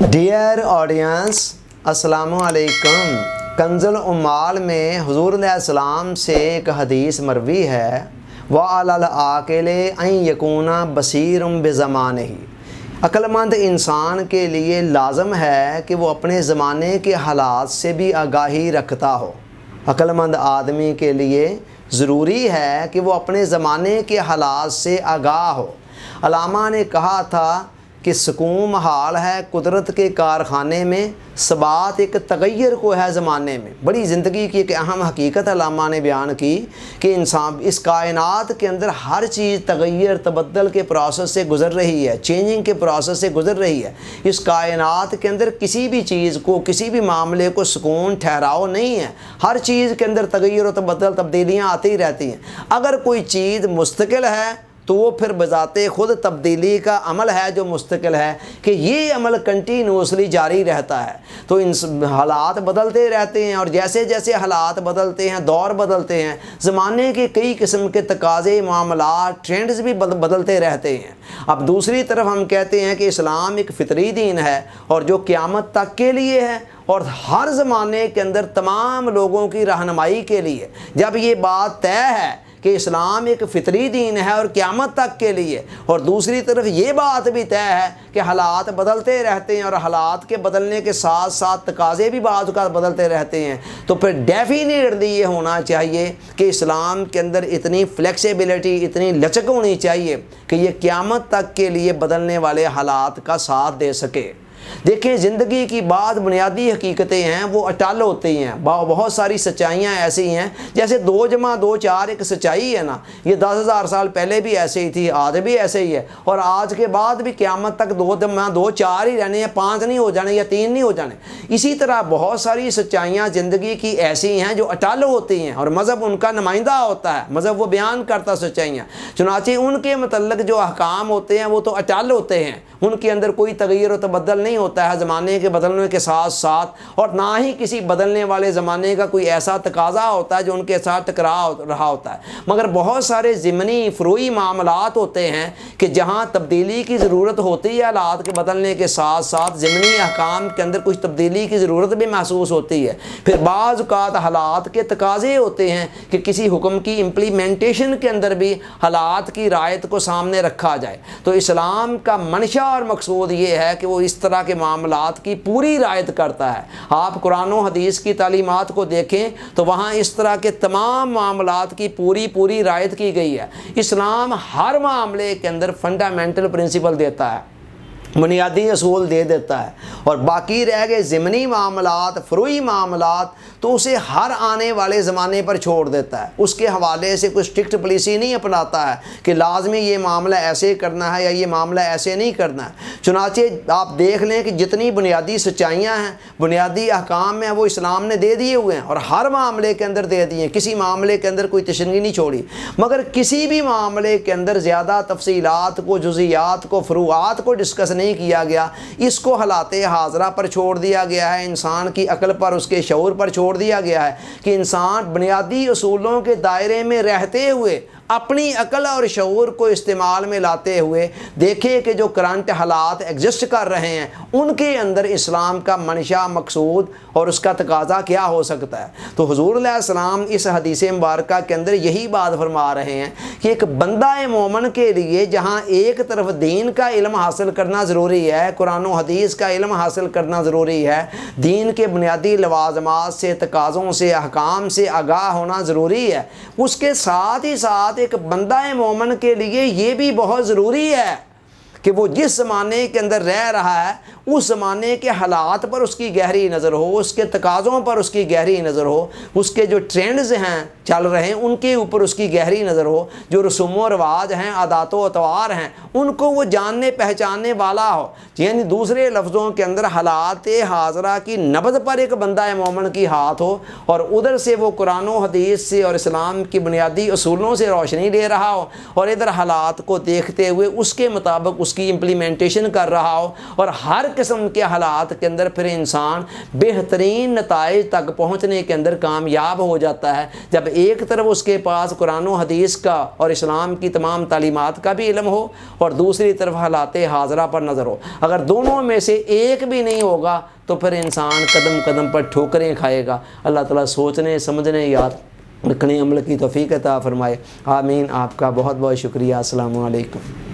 Dear audience, السلام علیکم۔ کنز العمال میں حضور علیہ السلام سے ایک حدیث مروی ہے، وَعَلَى الْعَاقِلِ أَن يَكُونَ بَصِيرٌ بِزَمَانِهِ۔ عقل مند انسان کے لیے لازم ہے کہ وہ اپنے زمانے کے حالات سے بھی آگاہی رکھتا ہو۔ عقل مند آدمی کے لیے ضروری ہے کہ وہ اپنے زمانے کے حالات سے آگاہ ہو۔ علامہ نے کہا تھا کہ سکون محال ہے قدرت کے کارخانے میں، ثبات ایک تغیر کو ہے زمانے میں۔ بڑی زندگی کی ایک اہم حقیقت علامہ نے بیان کی کہ انسان اس کائنات کے اندر ہر چیز تغیر تبدل کے پروسیس سے گزر رہی ہے، چینجنگ کے پروسیس سے گزر رہی ہے۔ اس کائنات کے اندر کسی بھی چیز کو، کسی بھی معاملے کو سکون ٹھہراؤ نہیں ہے۔ ہر چیز کے اندر تغیر و تبدل، تبدیلیاں آتی رہتی ہیں۔ اگر کوئی چیز مستقل ہے تو وہ پھر بذات خود تبدیلی کا عمل ہے جو مستقل ہے، کہ یہ عمل کنٹینیوسلی جاری رہتا ہے۔ تو ان حالات بدلتے رہتے ہیں، اور جیسے جیسے حالات بدلتے ہیں، دور بدلتے ہیں، زمانے کے کئی قسم کے تقاضے، معاملات، ٹرینڈز بھی بدلتے رہتے ہیں۔ اب دوسری طرف ہم کہتے ہیں کہ اسلام ایک فطری دین ہے اور جو قیامت تک کے لیے ہے، اور ہر زمانے کے اندر تمام لوگوں کی رہنمائی کے لیے۔ جب یہ بات طے ہے کہ اسلام ایک فطری دین ہے اور قیامت تک کے لیے، اور دوسری طرف یہ بات بھی طے ہے کہ حالات بدلتے رہتے ہیں اور حالات کے بدلنے کے ساتھ ساتھ تقاضے بھی بعض اوقات بدلتے رہتے ہیں، تو پھر ڈیفینیٹلی یہ ہونا چاہیے کہ اسلام کے اندر اتنی فلیکسیبلٹی، اتنی لچک ہونی چاہیے کہ یہ قیامت تک کے لیے بدلنے والے حالات کا ساتھ دے سکے۔ دیکھیں، زندگی کی بعض بنیادی حقیقتیں ہیں وہ اٹل ہوتی ہیں۔ بہت ساری سچائیاں ایسی ہیں، جیسے 2 + 2 = 4 ایک سچائی ہے نا، یہ 10,000 سال پہلے بھی ایسے ہی تھی، آج بھی ایسے ہی ہے، اور آج کے بعد بھی قیامت تک 2 + 2 = 4 ہی رہنے ہیں، 5 نہیں ہو جانے یا 3 نہیں ہو جانے۔ اسی طرح بہت ساری سچائیاں زندگی کی ایسی ہیں جو اٹل ہوتی ہیں، اور مذہب ان کا نمائندہ ہوتا ہے، مذہب وہ بیان کرتا سچائیاں، چنانچہ ان کے متعلق جو احکام ہوتے ہیں وہ تو اٹل ہوتے ہیں، ان کے اندر کوئی تغیر و تبدل نہیں ہوتا ہے زمانے کے بدلنے کے ساتھ ساتھ، اور نہ ہی کسی بدلنے والے زمانے کا کوئی ایسا تقاضا ہوتا ہے جو ان کے ساتھ ٹکرا رہا ہوتا ہے۔ مگر بہت سارے ضمنی فروعی معاملات ہوتے ہیں کہ جہاں تبدیلی کی ضرورت ہوتی ہے، حالات کے بدلنے کے ساتھ ساتھ ضمنی احکام کے اندر کچھ تبدیلی کی ضرورت بھی محسوس ہوتی ہے۔ پھر بعض اوقات حالات کے تقاضے ہوتے ہیں کہ کسی حکم کی امپلیمنٹیشن کے اندر بھی حالات کی رعایت کو سامنے رکھا جائے۔ تو اسلام کا منشا اور مقصود یہ ہے کہ وہ اس طرح کے معاملات کی پوری رعایت کرتا ہے۔ آپ قرآن و حدیث کی تعلیمات کو دیکھیں تو وہاں اس طرح کے تمام معاملات کی پوری رعایت کی گئی ہے۔ اسلام ہر معاملے کے اندر فنڈامنٹل پرنسپل دیتا ہے، بنیادی اصول دے دیتا ہے، اور باقی رہ گئے ضمنی معاملات، فروعی معاملات، تو اسے ہر آنے والے زمانے پر چھوڑ دیتا ہے۔ اس کے حوالے سے کوئی اسٹرکٹ پالیسی نہیں اپناتا ہے کہ لازمی یہ معاملہ ایسے کرنا ہے یا یہ معاملہ ایسے نہیں کرنا ہے۔ چنانچہ آپ دیکھ لیں کہ جتنی بنیادی سچائیاں ہیں، بنیادی احکام ہیں، وہ اسلام نے دے دیے ہوئے ہیں، اور ہر معاملے کے اندر دے دیے ہیں، کسی معاملے کے اندر کوئی تشنگی نہیں چھوڑی۔ مگر کسی بھی معاملے کے اندر زیادہ تفصیلات کو، جزیات کو، فروعات کو ڈسکس نہیں کیا گیا، اس کو حالات حاضرہ پر چھوڑ دیا گیا ہے، انسان کی عقل پر، اس کے شعور پر چھوڑ دیا گیا ہے کہ انسان بنیادی اصولوں کے دائرے میں رہتے ہوئے اپنی عقل اور شعور کو استعمال میں لاتے ہوئے دیکھے کہ جو کرنٹ حالات ایگزسٹ کر رہے ہیں ان کے اندر اسلام کا منشا، مقصود اور اس کا تقاضا کیا ہو سکتا ہے۔ تو حضور علیہ السلام اس حدیث مبارکہ کے اندر یہی بات فرما رہے ہیں کہ ایک بندہ مومن کے لیے جہاں ایک طرف دین کا علم حاصل کرنا ضروری ہے، قرآن و حدیث کا علم حاصل کرنا ضروری ہے، دین کے بنیادی لوازمات سے، تقاضوں سے، احکام سے آگاہ ہونا ضروری ہے، اس کے ساتھ ہی ساتھ ایک بندہ مومن کے لیے یہ بھی بہت ضروری ہے کہ وہ جس زمانے کے اندر رہ رہا ہے اس زمانے کے حالات پر اس کی گہری نظر ہو، اس کے تقاضوں پر اس کی گہری نظر ہو، اس کے جو ٹرینڈز ہیں چل رہے ہیں ان کے اوپر اس کی گہری نظر ہو، جو رسوم و رواج ہیں، عادات و اطوار ہیں، ان کو وہ جاننے پہچاننے والا ہو۔ یعنی دوسرے لفظوں کے اندر حالات حاضرہ کی نبض پر ایک بندہ مومن کی ہاتھ ہو، اور ادھر سے وہ قرآن و حدیث سے اور اسلام کی بنیادی اصولوں سے روشنی لے رہا ہو، اور ادھر حالات کو دیکھتے ہوئے اس کے مطابق اس کی امپلیمنٹیشن کر رہا ہو، اور ہر قسم کے حالات کے اندر پھر انسان بہترین نتائج تک پہنچنے کے اندر کامیاب ہو جاتا ہے، جب ایک طرف اس کے پاس قرآن و حدیث کا اور اسلام کی تمام تعلیمات کا بھی علم ہو اور دوسری طرف حالات حاضرہ پر نظر ہو۔ اگر دونوں میں سے ایک بھی نہیں ہوگا تو پھر انسان قدم قدم پر ٹھوکریں کھائے گا۔ اللہ تعالیٰ سوچنے سمجھنے یاد رکھنے عمل کی توفیق عطا فرمائے، آمین۔ آپ کا بہت بہت شکریہ۔ السلام علیکم۔